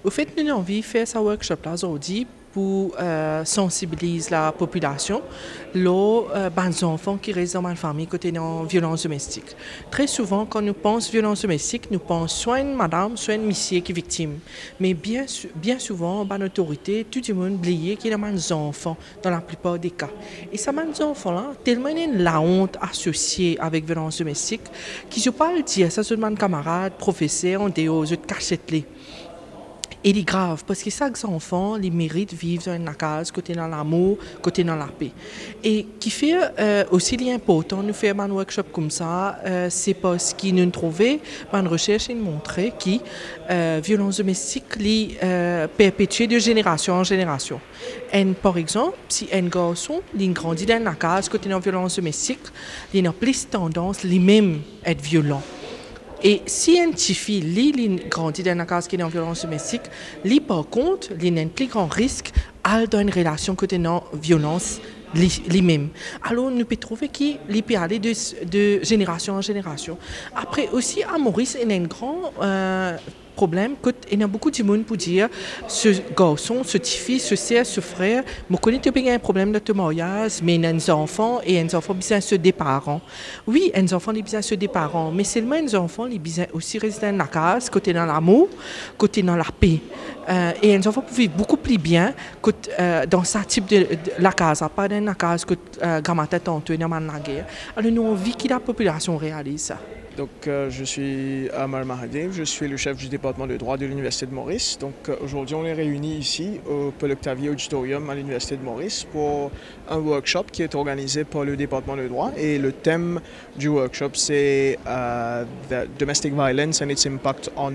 Au fait, nous avons envie de faire ce workshop là aujourd'hui pour sensibiliser la population aux enfants qui restent dans la famille côté de violence domestique. Très souvent, quand nous pensons violence domestique, nous pensons soit une madame, soit une monsieur qui est victime. Mais bien souvent, dans l'autorité, tout le monde oublie qu'il y a des enfants dans la plupart des cas. Et ces enfants-là, tellement il y a la honte associée avec violence domestique, qu'ils ne peuvent pas le dire, ça c'est un camarade, professeur, on dit aux autres cachettes-les. Et c'est grave, parce que chaque enfant, ils méritent de vivre dans une case, côté dans l'amour, côté dans la paix. Et qui fait aussi l'important de faire un workshop comme ça, c'est parce qu'ils nous trouvé, une recherche nous montrait que la violence domestique est perpétuée de génération en génération. Et, par exemple, si un garçon grandit dans une case, côté dans la violence domestique, il a plus tendance lui-même à être violent. Et si une petite fille grandit dans une case qui est en violence domestique, par contre, il a un plus grand risque dans une relation côté non violence lui-même. Alors, nous pouvons trouver qu'il peut aller de génération en génération. Après, aussi, à Maurice, il y a un grand problème. Il y a beaucoup de monde pour dire ce garçon, ce petit fils, ce sœur, ce frère, je connais qu'il y a un problème de mariage, mais il y a un enfant et un enfant besoin se des parents. Oui, un enfant il besoin se des parents, mais seulement un enfant il besoin aussi rester dans la case, côté dans l'amour, côté dans la paix. Et un enfant peut vivre beaucoup plus bien dans ce type de la case, pas dans la case que Gamata tantôt dans la guerre. Alors nous on vit que la population réalise ça. Donc, je suis Amar Mahadev, je suis le chef du département de droit de l'Université de Maurice. Donc, aujourd'hui, on est réunis ici au Paul Octavie Auditorium à l'Université de Maurice pour un workshop qui est organisé par le département de droit. Et le thème du workshop, c'est Domestic Violence and its Impact on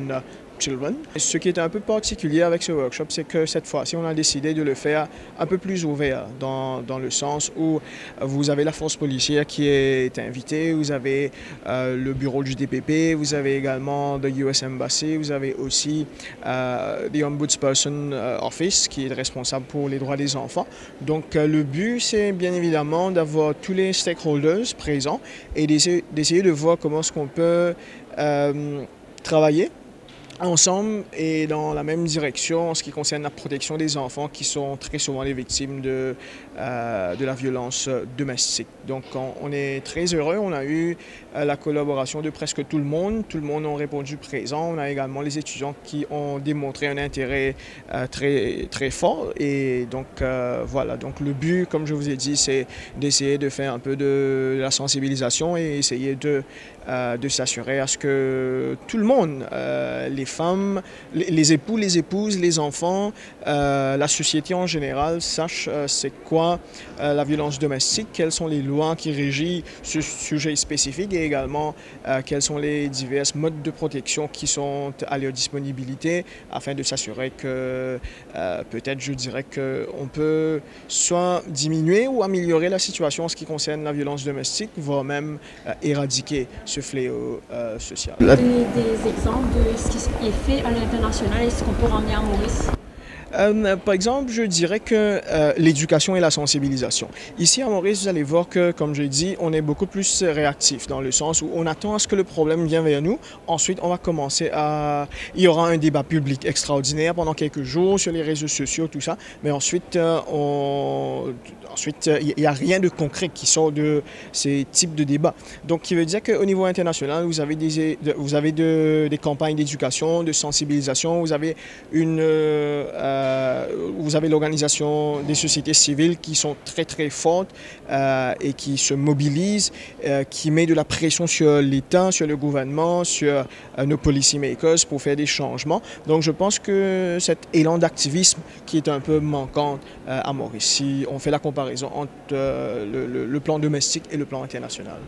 Children. Ce qui est un peu particulier avec ce workshop, c'est que cette fois-ci, on a décidé de le faire un peu plus ouvert, dans le sens où vous avez la force policière qui est invitée, vous avez le bureau du DPP, vous avez également the US Embassy, vous avez aussi the Ombudsperson Office qui est responsable pour les droits des enfants. Donc le but, c'est bien évidemment d'avoir tous les stakeholders présents et d'essayer de voir comment est-ce qu'on peut travailler ensemble et dans la même direction en ce qui concerne la protection des enfants qui sont très souvent les victimes de la violence domestique. Donc on est très heureux, on a eu la collaboration de presque tout le monde a répondu présent, on a également les étudiants qui ont démontré un intérêt très fort et donc voilà, donc le but comme je vous ai dit c'est d'essayer de faire un peu de la sensibilisation et essayer de s'assurer à ce que tout le monde, les femmes, les époux, les épouses, les enfants, la société en général sache c'est quoi la violence domestique, quelles sont les lois qui régissent ce sujet spécifique et également quels sont les divers modes de protection qui sont à leur disponibilité afin de s'assurer que peut-être je dirais qu'on peut soit diminuer ou améliorer la situation en ce qui concerne la violence domestique, voire même éradiquer ce fléau social. Donner des exemples de ce qui est fait à l'international et ce qu'on peut ramener à Maurice? Par exemple, je dirais que l'éducation et la sensibilisation. Ici à Maurice, vous allez voir que, comme je l'ai dit, on est beaucoup plus réactif dans le sens où on attend à ce que le problème vienne vers nous. Ensuite, on va commencer à... Il y aura un débat public extraordinaire pendant quelques jours sur les réseaux sociaux, tout ça. Mais ensuite, il n'y a rien de concret qui sort de ces types de débats. Donc, qui veut dire qu'au niveau international, vous avez des campagnes d'éducation, de sensibilisation, vous avez l'organisation des sociétés civiles qui sont très fortes et qui se mobilisent, qui met de la pression sur l'État, sur le gouvernement, sur nos policy makers pour faire des changements. Donc je pense que cet élan d'activisme qui est un peu manquant à Maurice, si on fait la comparaison entre le plan domestique et le plan international.